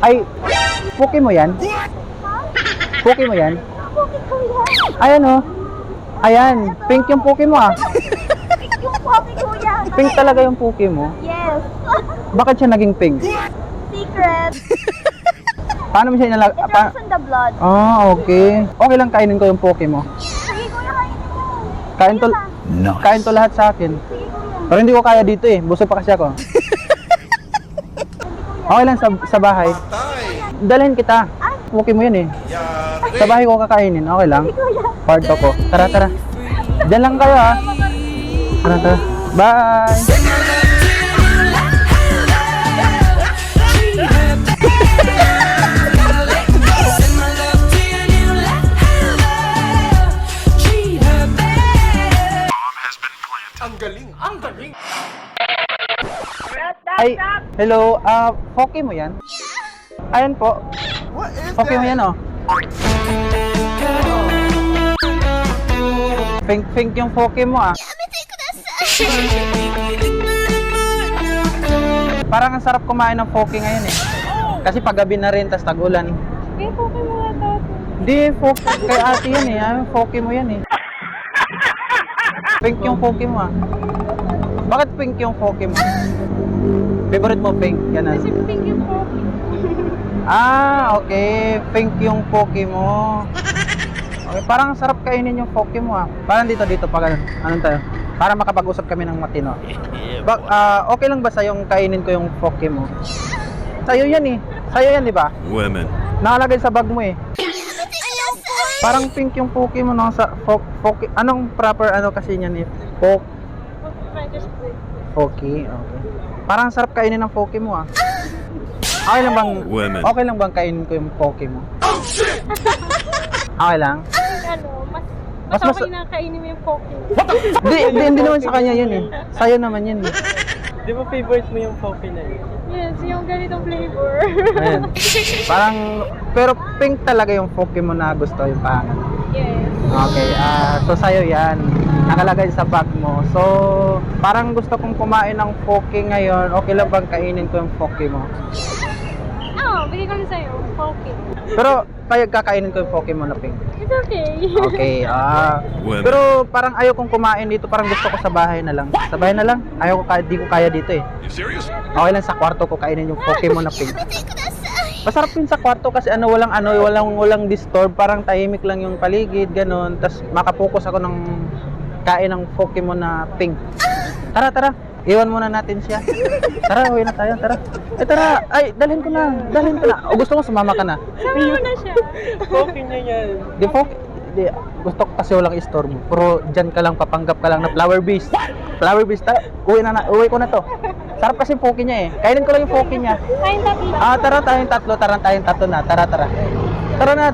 Ay, Poke mo yan? Poke mo yan? Poke ko yan. Ayan oh. Ayan, pink yung Poke mo ah. Yung poke ko yan. Pink talaga yung Poke mo. Yes. Bakit siya naging pink? Secret. Paano mo siya inalag... It runs in the blood. Okay. Okay lang kainin ko yung Poke mo. Sige kuya, kainin mo. Kain to, kain to lahat sa akin. Sige kuya. Pero hindi ko kaya dito eh. Busog pa kasi ako. Okay lang sa bahay. Dalhin kita. Poke mo yan eh. Sa bahay ko kakainin. Okay lang. Hard ako. Tara, tara. Diyan lang kayo ah. Tara, tara. Bye! Ay, hello. Poke mo yan? Ayan po. Poke mo yan oh. Pink yung Poke mo ah. Parang ang sarap kumain ng Poke ngayon eh. Kasi paggabi na rin, tas tag-ulan. Eh, poke mo nga daw. Hindi, Poke kay ate yan eh. Poke mo yan eh. Pink yung Poke mo ah. Bakit pink yung Poke mo? Favorite mo pink? Ganun. Kasi pink yung poke. Okay. Pink yung Poke mo. Okay, parang sarap kainin yung Poke mo ah. Parang dito pag anong tayo? Para makapag-usap kami ng matino. Okay lang ba sa yung kainin ko yung Poke mo? Sa'yo yan eh. Sa'yo yan, di ba? Women. Nakalagay sa bag mo eh. Parang pink yung Poke mo no sa Poke. Anong proper ano kasi niyan eh? Poke. Okay. Parang sarap kainin ng Poke mo ah. Okay lang bang Women. Okay lang bang kainin ko yung Poke mo? Okay lang? Mas Mas- okay na kainin mo yung poke. Hindi naman sa kanya yun eh. Sa'yo naman yun eh. Di ba favorite mo yung Poke na yun? Yes, yung ganitong flavor. Ayan. Parang, pero pink talaga yung Poke mo na gusto yung pangalan. Yes. Okay, so sa'yo yan. Nakalagay sa bag mo. So, parang gusto kong kumain ng Poke ngayon. Okay lang bang kainin ko yung Poke mo? Bigay ko na sa'yo, poke. Pero, kaya kakainin ko yung Poke mo na pink. It's okay. Okay, Women. pero parang ayaw kong kumain dito. Parang gusto ko sa bahay na lang. Sa bahay na lang. Ayaw ko, di ko kaya dito eh. You serious? Okay lang sa kwarto ko kainin yung Poke mo na pink. Masarap din sa kwarto kasi walang disturb, parang tahimik lang yung paligid, ganun. Tapos makapokus ako ng kain ng Poke mo na pink. Tara. Iwan muna natin siya. Tara, uwi na tayo, tara. Tara. Ay, dalhin ko na. O gusto mo sumama ka na? Sama mo na siya. Poke niya yan. Gusto ko kasi walang istorbo. Pero dyan ka lang, papanggap ka lang na flower base. Flower base, tara. Uwi ko na to. Sarap kasi Poke niya eh. Kainin ko lang yung Poke niya. Kain tatlo. Tara tayong tatlo na. Tara. Tara na.